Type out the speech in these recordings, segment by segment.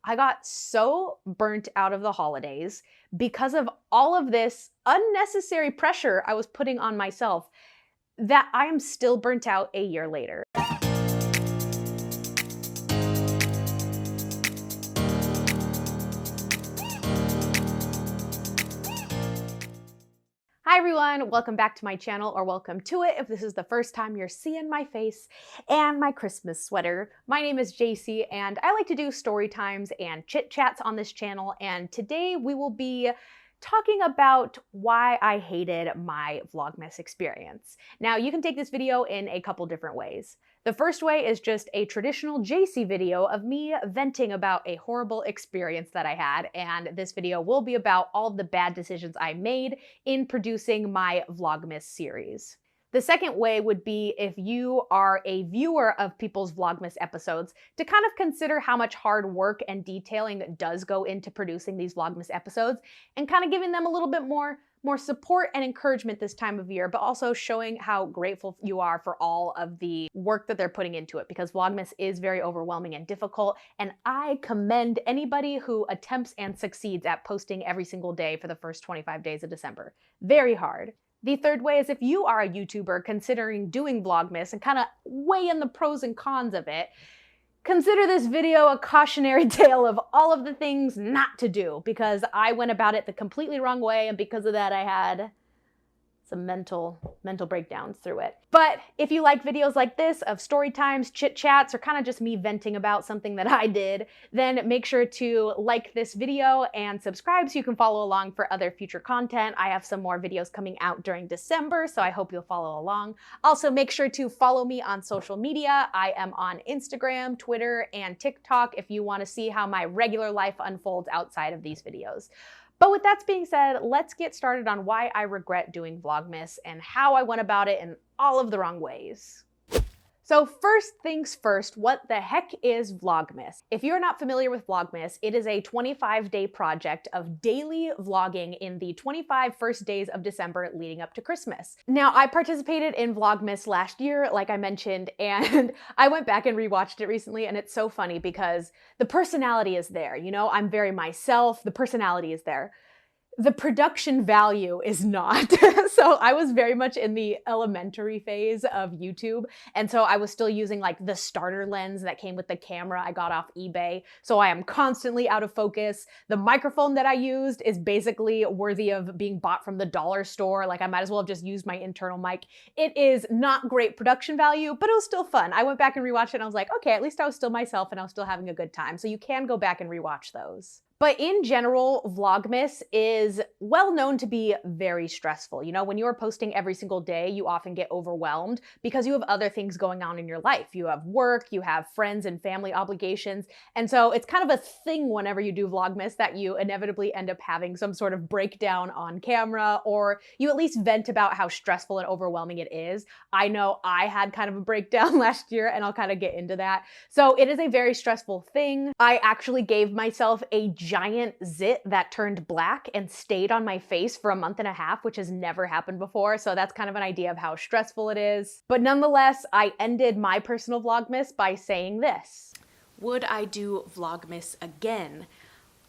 I got so burnt out of the holidays because of all of this unnecessary pressure I was putting on myself that I am still burnt out a year later. Hi everyone, welcome back to my channel, or welcome to it if this is the first time you're seeing my face and my Christmas sweater. My name is JC and I like to do story times and chit chats on this channel, and today we will be talking about why I hated my Vlogmas experience. Now, you can take this video in a couple different ways. The first way is just a traditional JC video of me venting about a horrible experience that I had, and this video will be about all of the bad decisions I made in producing my Vlogmas series. The second way would be if you are a viewer of people's Vlogmas episodes to kind of consider how much hard work and detailing does go into producing these Vlogmas episodes, and kind of giving them a little bit more support and encouragement this time of year, but also showing how grateful you are for all of the work that they're putting into it, because Vlogmas is very overwhelming and difficult, and I commend anybody who attempts and succeeds at posting every single day for the first 25 days of December. Very hard. The third way is if you are a YouTuber considering doing Vlogmas and kind of weighing the pros and cons of it, consider this video a cautionary tale of all of the things not to do, because I went about it the completely wrong way, and because of that I had some mental breakdowns through it. But if you like videos like this of story times, chit chats, or kind of just me venting about something that I did, then make sure to like this video and subscribe so you can follow along for other future content. I have some more videos coming out during December, so I hope you'll follow along. Also, make sure to follow me on social media. I am on Instagram, Twitter, and TikTok if you want to see how my regular life unfolds outside of these videos. But with that being said, let's get started on why I regret doing Vlogmas and how I went about it in all of the wrong ways. So first things first, what the heck is Vlogmas? If you're not familiar with Vlogmas, it is a 25-day project of daily vlogging in the 25 first days of December leading up to Christmas. Now, I participated in Vlogmas last year, like I mentioned, and I went back and rewatched it recently, and it's so funny because the personality is there. You know, I'm very myself, the personality is there. The production value is not. So I was very much in the elementary phase of YouTube. And so I was still using like the starter lens that came with the camera I got off eBay. So I am constantly out of focus. The microphone that I used is basically worthy of being bought from the dollar store. Like I might as well have just used my internal mic. It is not great production value, but it was still fun. I went back and rewatched it and I was like, okay, at least I was still myself and I was still having a good time. So you can go back and rewatch those. But in general, Vlogmas is well known to be very stressful. You know, when you are posting every single day, you often get overwhelmed because you have other things going on in your life. You have work, you have friends and family obligations. And so it's kind of a thing whenever you do Vlogmas that you inevitably end up having some sort of breakdown on camera, or you at least vent about how stressful and overwhelming it is. I know I had kind of a breakdown last year, and I'll kind of get into that. So it is a very stressful thing. I actually gave myself a giant zit that turned black and stayed on my face for a month and a half, which has never happened before. So that's kind of an idea of how stressful it is. But nonetheless, I ended my personal Vlogmas by saying this: would I do Vlogmas again?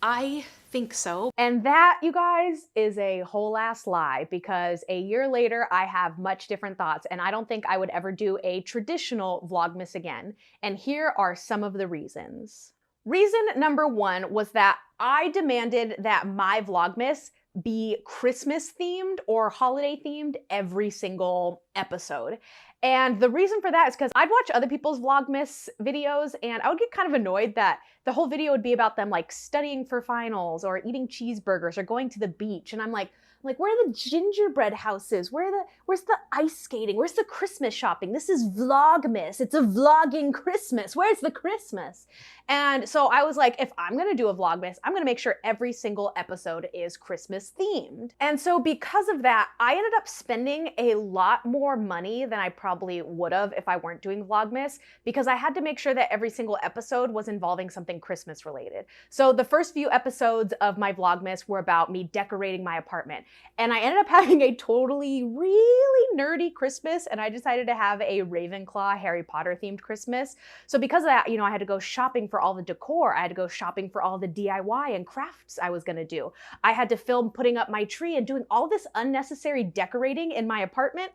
I think so. And that, you guys, is a whole ass lie, because a year later, I have much different thoughts, and I don't think I would ever do a traditional Vlogmas again. And here are some of the reasons. Reason number one was that I demanded that my Vlogmas be Christmas themed or holiday themed every single episode. And the reason for that is because I'd watch other people's Vlogmas videos and I would get kind of annoyed that the whole video would be about them like studying for finals or eating cheeseburgers or going to the beach. And I'm like, where are the gingerbread houses? Where's the ice skating? Where's the Christmas shopping? This is Vlogmas. It's a vlogging Christmas. Where's the Christmas? And so I was like, if I'm gonna do a Vlogmas, I'm gonna make sure every single episode is Christmas themed. And so because of that, I ended up spending a lot more money than I probably would have if I weren't doing Vlogmas, because I had to make sure that every single episode was involving something Christmas related. So the first few episodes of my Vlogmas were about me decorating my apartment. And I ended up having a totally, really nerdy Christmas, and I decided to have a Ravenclaw Harry Potter themed Christmas. So because of that, I had to go shopping for all the decor. I had to go shopping for all the DIY and crafts I was gonna do. I had to film putting up my tree and doing all this unnecessary decorating in my apartment.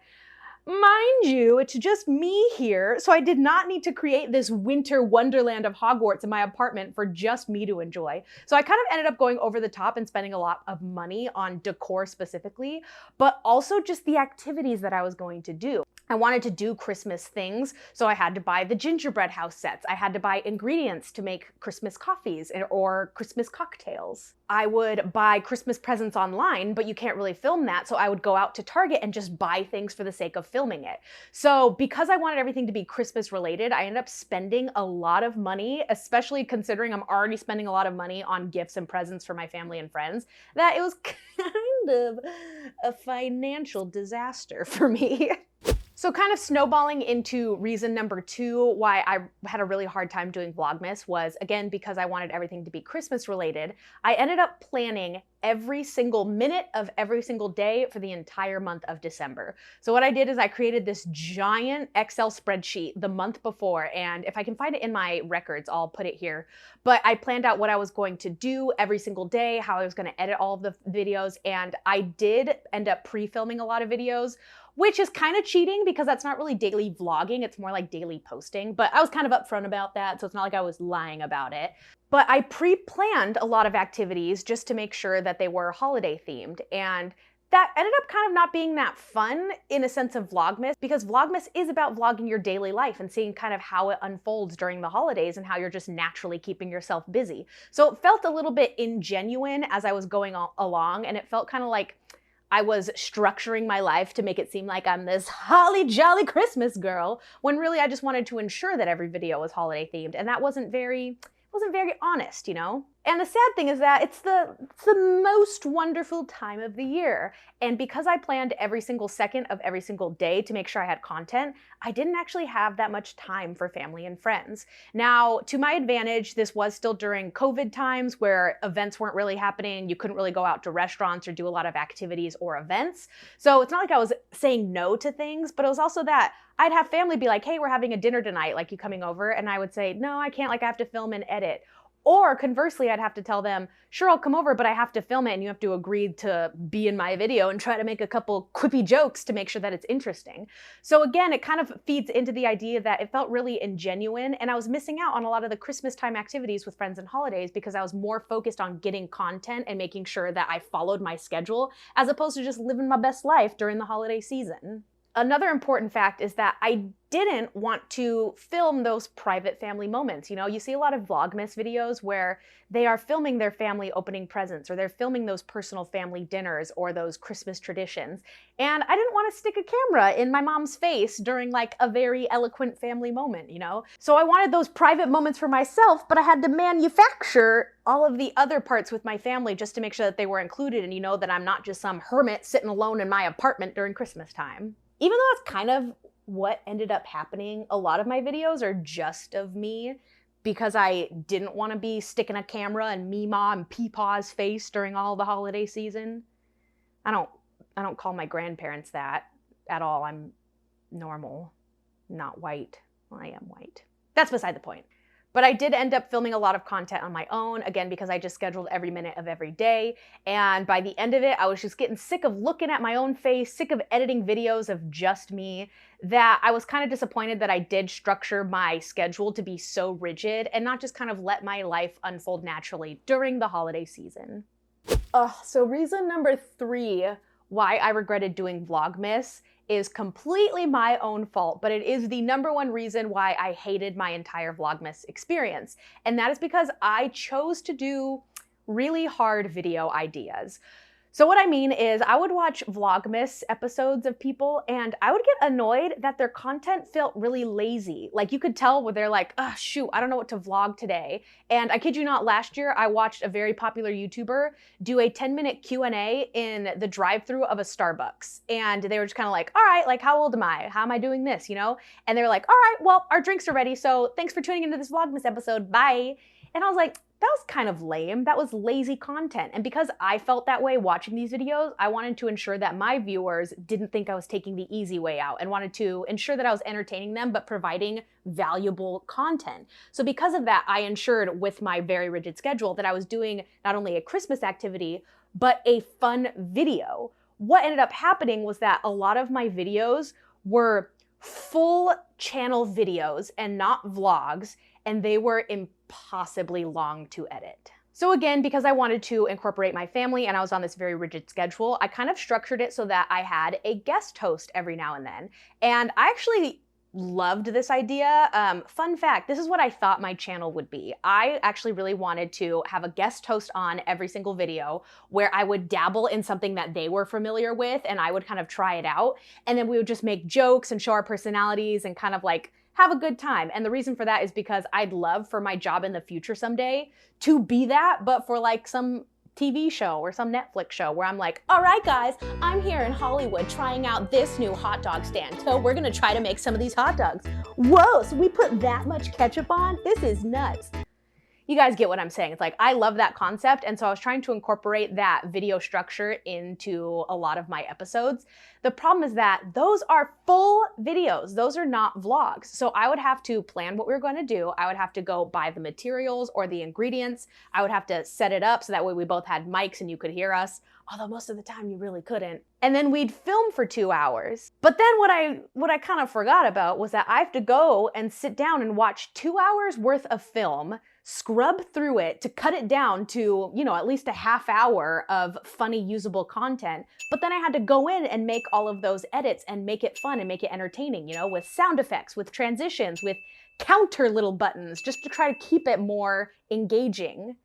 Mind you, it's just me here, so I did not need to create this winter wonderland of Hogwarts in my apartment for just me to enjoy. So I kind of ended up going over the top and spending a lot of money on decor specifically, but also just the activities that I was going to do. I wanted to do Christmas things, so I had to buy the gingerbread house sets. I had to buy ingredients to make Christmas coffees or Christmas cocktails. I would buy Christmas presents online, but you can't really film that, so I would go out to Target and just buy things for the sake of filming it. So because I wanted everything to be Christmas related, I ended up spending a lot of money, especially considering I'm already spending a lot of money on gifts and presents for my family and friends, that it was kind of a financial disaster for me. So kind of snowballing into reason number 2 why I had a really hard time doing Vlogmas was, again, because I wanted everything to be Christmas related. I ended up planning every single minute of every single day for the entire month of December. So what I did is I created this giant Excel spreadsheet the month before, and if I can find it in my records, I'll put it here. But I planned out what I was going to do every single day, how I was going to edit all of the videos, and I did end up pre-filming a lot of videos, which is kind of cheating because that's not really daily vlogging, it's more like daily posting, but I was kind of upfront about that, so it's not like I was lying about it. But I pre-planned a lot of activities just to make sure that they were holiday themed, and that ended up kind of not being that fun in a sense of Vlogmas, because Vlogmas is about vlogging your daily life and seeing kind of how it unfolds during the holidays and how you're just naturally keeping yourself busy. So it felt a little bit ingenuine as I was going along, and it felt kind of like I was structuring my life to make it seem like I'm this holly jolly Christmas girl, when really I just wanted to ensure that every video was holiday themed, and that wasn't very honest, And the sad thing is that it's the most wonderful time of the year. And because I planned every single second of every single day to make sure I had content, I didn't actually have that much time for family and friends. Now, to my advantage, this was still during COVID times where events weren't really happening. You couldn't really go out to restaurants or do a lot of activities or events. So it's not like I was saying no to things, but it was also that I'd have family be like, hey, we're having a dinner tonight, like, you coming over? And I would say, no, I can't, like, I have to film and edit. Or conversely, I'd have to tell them, sure, I'll come over, but I have to film it and you have to agree to be in my video and try to make a couple quippy jokes to make sure that it's interesting. So again, it kind of feeds into the idea that it felt really ingenuine, and I was missing out on a lot of the Christmas time activities with friends and holidays because I was more focused on getting content and making sure that I followed my schedule as opposed to just living my best life during the holiday season. Another important fact is that I didn't want to film those private family moments. You see a lot of Vlogmas videos where they are filming their family opening presents, or they're filming those personal family dinners or those Christmas traditions. And I didn't want to stick a camera in my mom's face during like a very eloquent family moment, So I wanted those private moments for myself, but I had to manufacture all of the other parts with my family just to make sure that they were included, and that I'm not just some hermit sitting alone in my apartment during Christmas time. Even though that's kind of what ended up happening, a lot of my videos are just of me because I didn't want to be sticking a camera in Meemaw and Peepaw's face during all the holiday season. I don't call my grandparents that at all. I'm normal, not white. Well, I am white. That's beside the point. But I did end up filming a lot of content on my own, again, because I just scheduled every minute of every day. And by the end of it, I was just getting sick of looking at my own face, sick of editing videos of just me, that I was kind of disappointed that I did structure my schedule to be so rigid and not just kind of let my life unfold naturally during the holiday season. So reason number 3 why I regretted doing Vlogmas is completely my own fault, but it is the #1 reason why I hated my entire Vlogmas experience. And that is because I chose to do really hard video ideas. So what I mean is I would watch Vlogmas episodes of people and I would get annoyed that their content felt really lazy. Like you could tell where they're like, oh shoot, I don't know what to vlog today. And I kid you not, last year I watched a very popular YouTuber do a 10-minute Q&A in the drive-thru of a Starbucks. And they were just kind of like, all right, like how old am I? How am I doing this, And they were like, all right, well, our drinks are ready. So thanks for tuning into this Vlogmas episode. Bye. And I was like, that was kind of lame. That was lazy content. And because I felt that way watching these videos, I wanted to ensure that my viewers didn't think I was taking the easy way out and wanted to ensure that I was entertaining them but providing valuable content. So because of that, I ensured with my very rigid schedule that I was doing not only a Christmas activity, but a fun video. What ended up happening was that a lot of my videos were full channel videos and not vlogs, and they were impossibly long to edit. So again, because I wanted to incorporate my family and I was on this very rigid schedule, I kind of structured it so that I had a guest host every now and then. And I actually loved this idea. Fun fact, this is what I thought my channel would be. I actually really wanted to have a guest host on every single video where I would dabble in something that they were familiar with and I would kind of try it out. And then we would just make jokes and show our personalities and kind of like have a good time. And the reason for that is because I'd love for my job in the future someday to be that, but for like some TV show or some Netflix show where I'm like, all right guys, I'm here in Hollywood trying out this new hot dog stand. So we're gonna try to make some of these hot dogs. Whoa, so we put that much ketchup on? This is nuts. You guys get what I'm saying. It's like, I love that concept. And so I was trying to incorporate that video structure into a lot of my episodes. The problem is that those are full videos. Those are not vlogs. So I would have to plan what we were going to do. I would have to go buy the materials or the ingredients. I would have to set it up so that way we both had mics and you could hear us. Although most of the time you really couldn't. And then we'd film for 2 hours. But then what I kind of forgot about was that I have to go and sit down and watch 2 hours worth of film, scrub through it to cut it down to, you know, at least a half hour of funny, usable content. But then I had to go in and make all of those edits and make it fun and make it entertaining, you know, with sound effects, with transitions, with counter little buttons, just to try to keep it more engaging.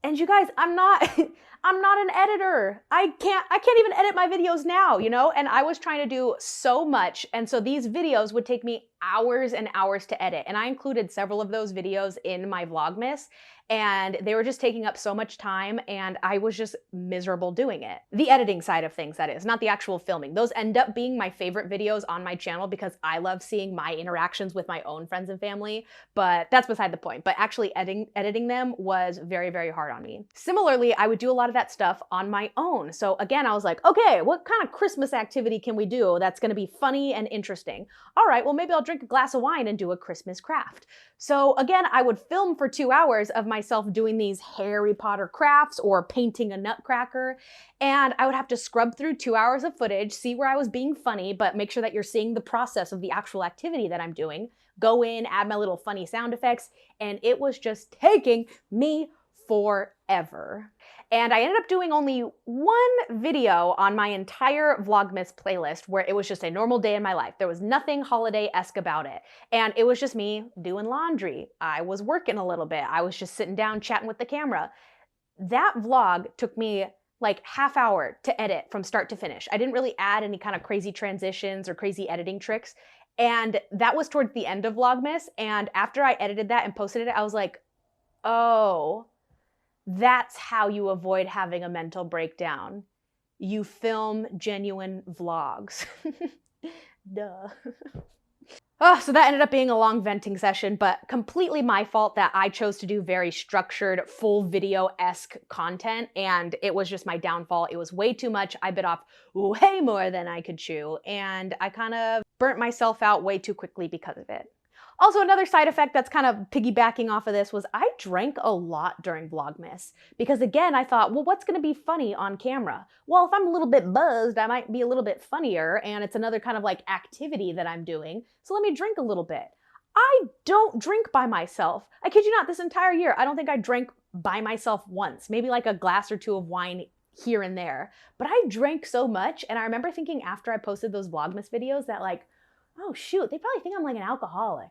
And you guys, I'm not an editor. I can't even edit my videos now, you know? And I was trying to do so much. And so these videos would take me hours and hours to edit. And I included several of those videos in my Vlogmas. And they were just taking up so much time and I was just miserable doing it. The editing side of things, that is, not the actual filming. Those end up being my favorite videos on my channel because I love seeing my interactions with my own friends and family, but that's beside the point. But actually editing them was very, very hard on me. Similarly, I would do a lot of that stuff on my own. So again, I was like, okay, what kind of Christmas activity can we do that's gonna be funny and interesting? All right, well, maybe I'll drink a glass of wine and do a Christmas craft. So again, I would film for 2 hours of myself doing these Harry Potter crafts or painting a nutcracker. And I would have to scrub through 2 hours of footage, see where I was being funny, but make sure that you're seeing the process of the actual activity that I'm doing. Go in, add my little funny sound effects, and it was just taking me forever. And I ended up doing only one video on my entire Vlogmas playlist where it was just a normal day in my life. There was nothing holiday-esque about it. And it was just me doing laundry. I was working a little bit. I was just sitting down chatting with the camera. That vlog took me like half hour to edit from start to finish. I didn't really add any kind of crazy transitions or crazy editing tricks. And that was towards the end of Vlogmas. And after I edited that and posted it, I was like, oh, that's how you avoid having a mental breakdown. You film genuine vlogs. Duh. Oh, so that ended up being a long venting session, but completely my fault that I chose to do very structured, full video-esque content, and it was just my downfall. It was way too much. I bit off way more than I could chew, and I kind of burnt myself out way too quickly because of it. Also, another side effect that's kind of piggybacking off of this was I drank a lot during Vlogmas because, again, I thought, well, what's going to be funny on camera? Well, if I'm a little bit buzzed, I might be a little bit funnier, and it's another kind of like activity that I'm doing, so let me drink a little bit. I don't drink by myself. I kid you not, this entire year, I don't think I drank by myself once, maybe like a glass or two of wine here and there, but I drank so much, and I remember thinking after I posted those Vlogmas videos that like, oh shoot, they probably think I'm like an alcoholic.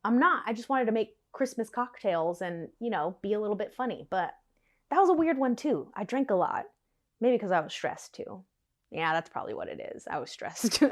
I'm not. I just wanted to make Christmas cocktails and, you know, be a little bit funny. But that was a weird one too. I drank a lot. Maybe because I was stressed too. Yeah, that's probably what it is. I was stressed.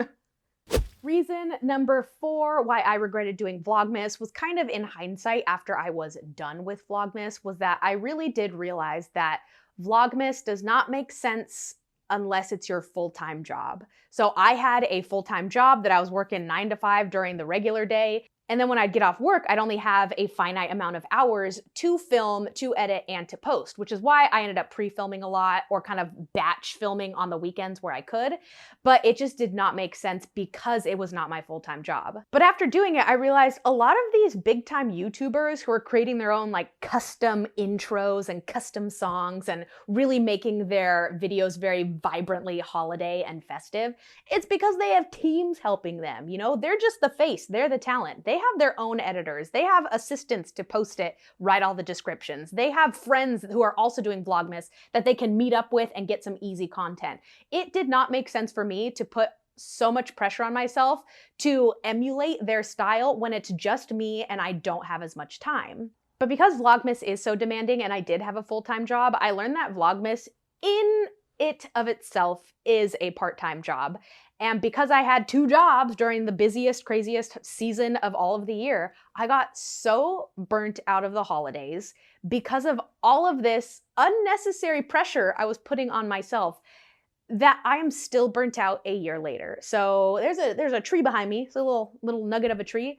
Reason number 4 why I regretted doing Vlogmas was kind of in hindsight after I was done with Vlogmas was that I really did realize that Vlogmas does not make sense unless it's your full-time job. So I had a full-time job that I was working 9 to 5 during the regular day. And then when I'd get off work, I'd only have a finite amount of hours to film, to edit, and to post, which is why I ended up pre-filming a lot or kind of batch filming on the weekends where I could. But it just did not make sense because it was not my full-time job. But after doing it, I realized a lot of these big-time YouTubers who are creating their own like custom intros and custom songs and really making their videos very vibrantly holiday and festive, it's because they have teams helping them. You know, they're just the face, they're the talent. They have their own editors. They have assistants to post it, write all the descriptions. They have friends who are also doing Vlogmas that they can meet up with and get some easy content. It did not make sense for me to put so much pressure on myself to emulate their style when it's just me and I don't have as much time. But because Vlogmas is so demanding and I did have a full-time job, I learned that Vlogmas in it of itself is a part-time job. And because I had 2 jobs during the busiest, craziest season of all of the year, I got so burnt out of the holidays because of all of this unnecessary pressure I was putting on myself that I am still burnt out a year later. So there's a tree behind me. It's a little nugget of a tree.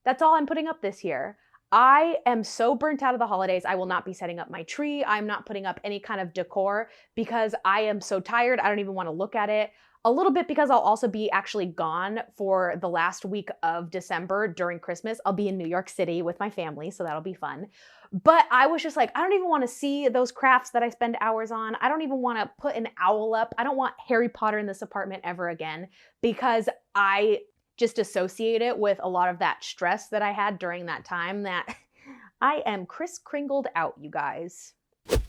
That's all I'm putting up this year. I am so burnt out of the holidays. I will not be setting up my tree. I'm not putting up any kind of decor because I am so tired. I don't even want to look at it. A little bit because I'll also be actually gone for the last week of December during Christmas. I'll be in New York City with my family, so that'll be fun. But I was just like, I don't even want to see those crafts that I spend hours on. I don't even want to put an owl up. I don't want Harry Potter in this apartment ever again because I just associate it with a lot of that stress that I had during that time that I am Kris-Kringled out, you guys.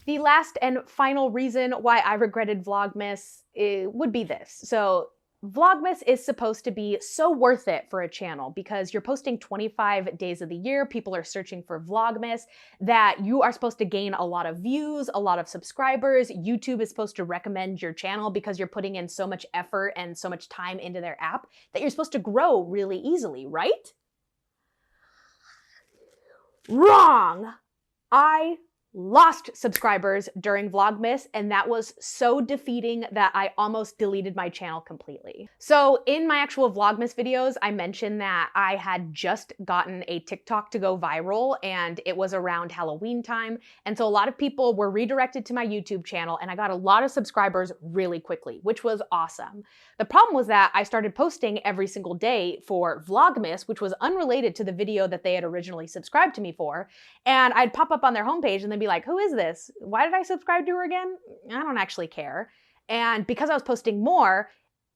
The last and final reason why I regretted Vlogmas would be this. So Vlogmas is supposed to be so worth it for a channel because you're posting 25 days of the year, people are searching for Vlogmas, that you are supposed to gain a lot of views, a lot of subscribers. YouTube is supposed to recommend your channel because you're putting in so much effort and so much time into their app that you're supposed to grow really easily, right? Wrong! I lost subscribers during Vlogmas, and that was so defeating that I almost deleted my channel completely. So in my actual Vlogmas videos, I mentioned that I had just gotten a TikTok to go viral, and it was around Halloween time, and so a lot of people were redirected to my YouTube channel, and I got a lot of subscribers really quickly, which was awesome. The problem was that I started posting every single day for Vlogmas, which was unrelated to the video that they had originally subscribed to me for, and I'd pop up on their homepage and they'd be like, who is this? Why did I subscribe to her again? I don't actually care. And because I was posting more,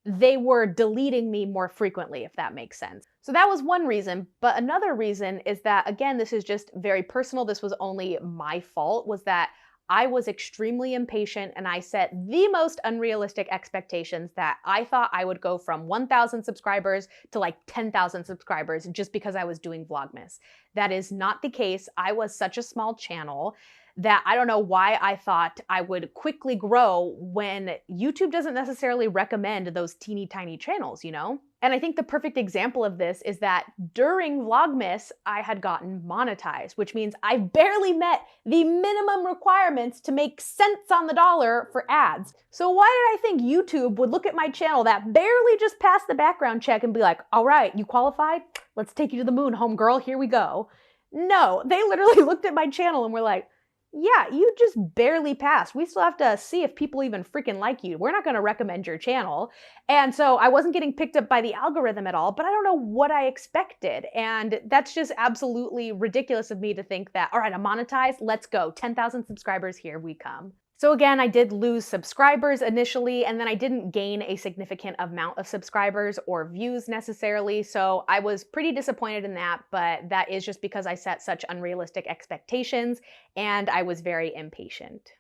they were deleting me more frequently, if that makes sense. So that was one reason. But another reason is that, again, this is just very personal. This was only my fault, was that I was extremely impatient and I set the most unrealistic expectations that I thought I would go from 1,000 subscribers to like 10,000 subscribers just because I was doing Vlogmas. That is not the case. I was such a small channel that I don't know why I thought I would quickly grow when YouTube doesn't necessarily recommend those teeny tiny channels, you know? And I think the perfect example of this is that during Vlogmas, I had gotten monetized, which means I barely met the minimum requirements to make cents on the dollar for ads. So why did I think YouTube would look at my channel that barely just passed the background check and be like, all right, you qualified? Let's take you to the moon, homegirl, here we go. No, they literally looked at my channel and were like, yeah, you just barely passed. We still have to see if people even freaking like you. We're not going to recommend your channel. And so I wasn't getting picked up by the algorithm at all, but I don't know what I expected. And that's just absolutely ridiculous of me to think that, all right, I'm monetized, let's go. 10,000 subscribers, here we come. So again, I did lose subscribers initially, and then I didn't gain a significant amount of subscribers or views necessarily, so I was pretty disappointed in that, but that is just because I set such unrealistic expectations, and I was very impatient.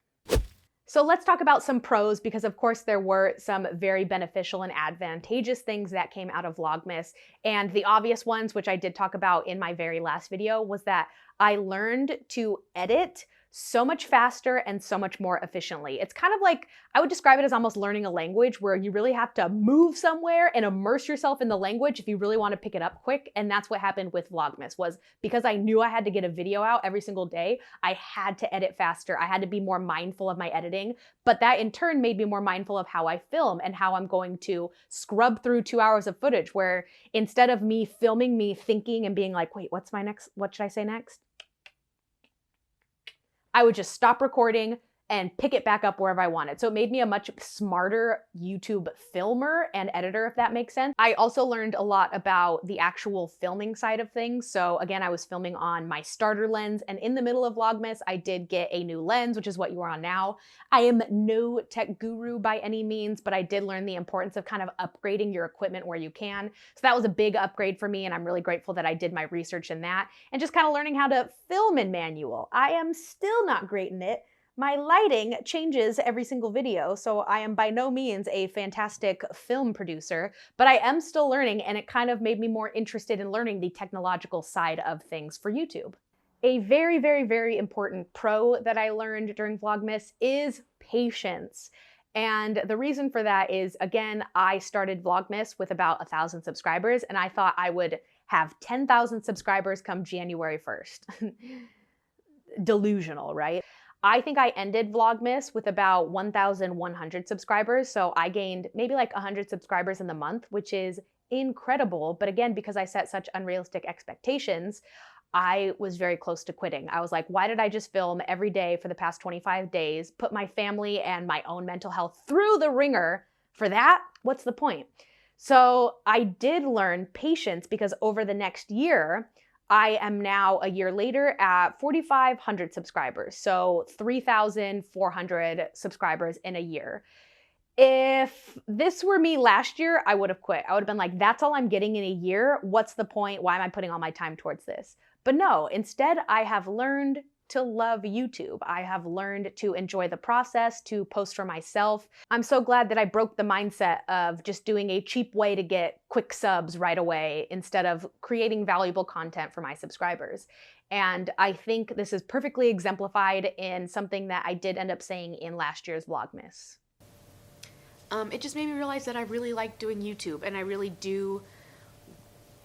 So let's talk about some pros, because of course there were some very beneficial and advantageous things that came out of Vlogmas, and the obvious ones, which I did talk about in my very last video, was that I learned to edit so much faster and so much more efficiently. It's kind of like, I would describe it as almost learning a language where you really have to move somewhere and immerse yourself in the language if you really want to pick it up quick. And that's what happened with Vlogmas, was because I knew I had to get a video out every single day, I had to edit faster. I had to be more mindful of my editing, but that in turn made me more mindful of how I film and how I'm going to scrub through 2 hours of footage, where instead of me filming, me thinking and being like, wait, what should I say next? I would just stop recording and pick it back up wherever I wanted. So it made me a much smarter YouTube filmer and editor, if that makes sense. I also learned a lot about the actual filming side of things. So again, I was filming on my starter lens, and in the middle of Vlogmas, I did get a new lens, which is what you are on now. I am no tech guru by any means, but I did learn the importance of kind of upgrading your equipment where you can. So that was a big upgrade for me, and I'm really grateful that I did my research in that, and just kind of learning how to film in manual. I am still not great in it. My lighting changes every single video, so I am by no means a fantastic film producer, but I am still learning, and it kind of made me more interested in learning the technological side of things for YouTube. A very, very, very important pro that I learned during Vlogmas is patience. And the reason for that is, again, I started Vlogmas with about 1,000 subscribers, and I thought I would have 10,000 subscribers come January 1st. Delusional, right? I think I ended Vlogmas with about 1,100 subscribers, so I gained maybe like 100 subscribers in the month, which is incredible. But again, because I set such unrealistic expectations, I was very close to quitting. I was like, why did I just film every day for the past 25 days, put my family and my own mental health through the ringer for that? What's the point? So I did learn patience, because over the next year, I am now, a year later, at 4,500 subscribers, so 3,400 subscribers in a year. If this were me last year, I would have quit. I would have been like, that's all I'm getting in a year. What's the point? Why am I putting all my time towards this? But no, instead, I have learned to love YouTube. I have learned to enjoy the process, to post for myself. I'm so glad that I broke the mindset of just doing a cheap way to get quick subs right away instead of creating valuable content for my subscribers. And I think this is perfectly exemplified in something that I did end up saying in last year's Vlogmas. It just made me realize that I really like doing YouTube, and I really do.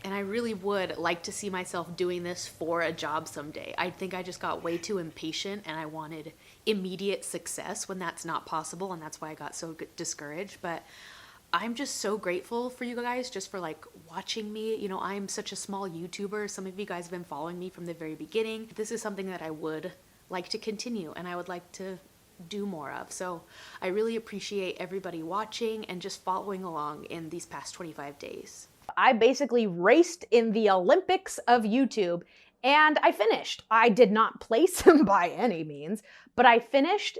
And I really would like to see myself doing this for a job someday. I think I just got way too impatient, and I wanted immediate success when that's not possible, and that's why I got so discouraged. But I'm just so grateful for you guys just for like watching me. You know, I'm such a small YouTuber. Some of you guys have been following me from the very beginning. This is something that I would like to continue, and I would like to do more of. So I really appreciate everybody watching and just following along in these past 25 days. I basically raced in the Olympics of YouTube, and I finished. I did not place by any means, but I finished,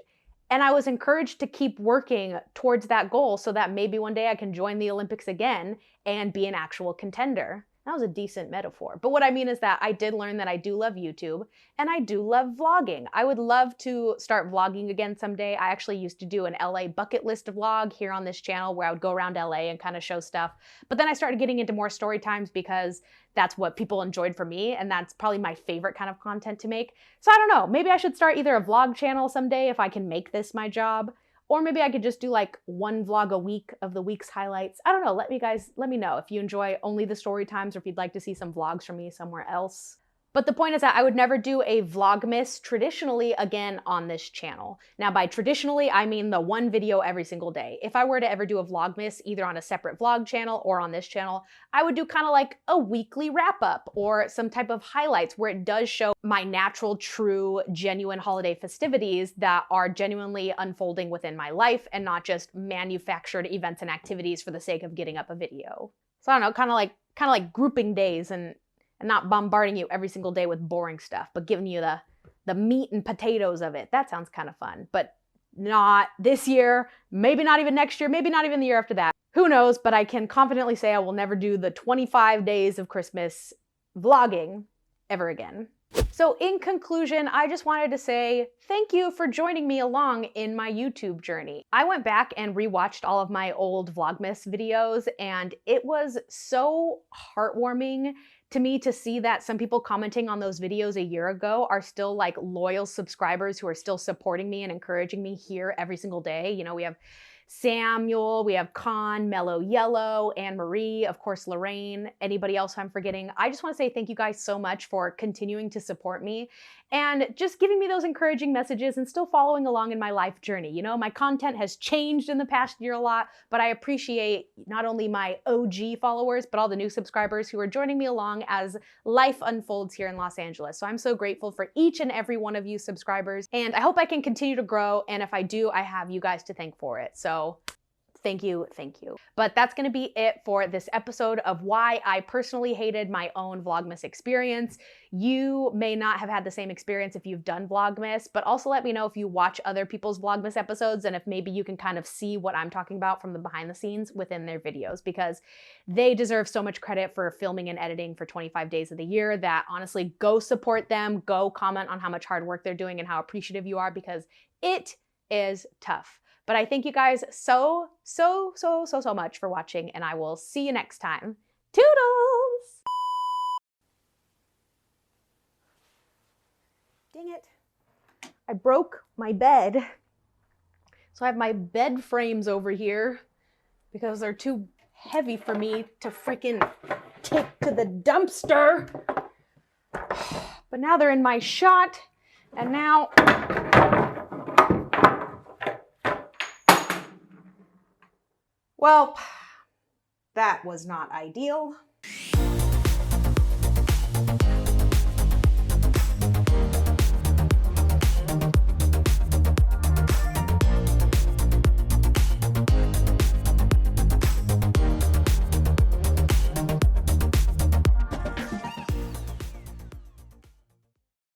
and I was encouraged to keep working towards that goal so that maybe one day I can join the Olympics again and be an actual contender. That was a decent metaphor. But what I mean is that I did learn that I do love YouTube, and I do love vlogging. I would love to start vlogging again someday. I actually used to do an LA bucket list vlog here on this channel where I would go around LA and kind of show stuff. But then I started getting into more story times because that's what people enjoyed from me, and that's probably my favorite kind of content to make. So I don't know, maybe I should start either a vlog channel someday if I can make this my job, or maybe I could just do like one vlog a week of the week's highlights. I don't know, let me know if you enjoy only the story times or if you'd like to see some vlogs from me somewhere else. But the point is that I would never do a Vlogmas traditionally again on this channel. Now by traditionally, I mean the one video every single day. If I were to ever do a Vlogmas either on a separate vlog channel or on this channel, I would do kind of like a weekly wrap up or some type of highlights where it does show my natural, true, genuine holiday festivities that are genuinely unfolding within my life and not just manufactured events and activities for the sake of getting up a video. So I don't know, kind of like grouping days and not bombarding you every single day with boring stuff, but giving you the meat and potatoes of it. That sounds kind of fun, but not this year, maybe not even next year, maybe not even the year after that. Who knows, but I can confidently say I will never do the 25 days of Christmas vlogging ever again. So in conclusion, I just wanted to say thank you for joining me along in my YouTube journey. I went back and rewatched all of my old Vlogmas videos, and it was so heartwarming to me to see that some people commenting on those videos a year ago are still like loyal subscribers who are still supporting me and encouraging me here every single day. You know, we have Samuel, we have Con, Mellow Yellow, Anne Marie, of course, Lorraine, anybody else I'm forgetting. I just want to say thank you guys so much for continuing to support me and just giving me those encouraging messages and still following along in my life journey. You know, my content has changed in the past year a lot, but I appreciate not only my OG followers, but all the new subscribers who are joining me along as life unfolds here in Los Angeles. So I'm so grateful for each and every one of you subscribers, and I hope I can continue to grow, and if I do, I have you guys to thank for it. So thank you, thank you. But that's gonna be it for this episode of why I personally hated my own Vlogmas experience. You may not have had the same experience if you've done Vlogmas, but also let me know if you watch other people's Vlogmas episodes and if maybe you can kind of see what I'm talking about from the behind the scenes within their videos, because they deserve so much credit for filming and editing for 25 days of the year that honestly, go support them, go comment on how much hard work they're doing and how appreciative you are, because it is tough. But I thank you guys so much for watching, and I will see you next time. Toodles! Dang it. I broke my bed. So I have my bed frames over here because they're too heavy for me to freaking take to the dumpster. But now they're in my shot, and now... Well, that was not ideal.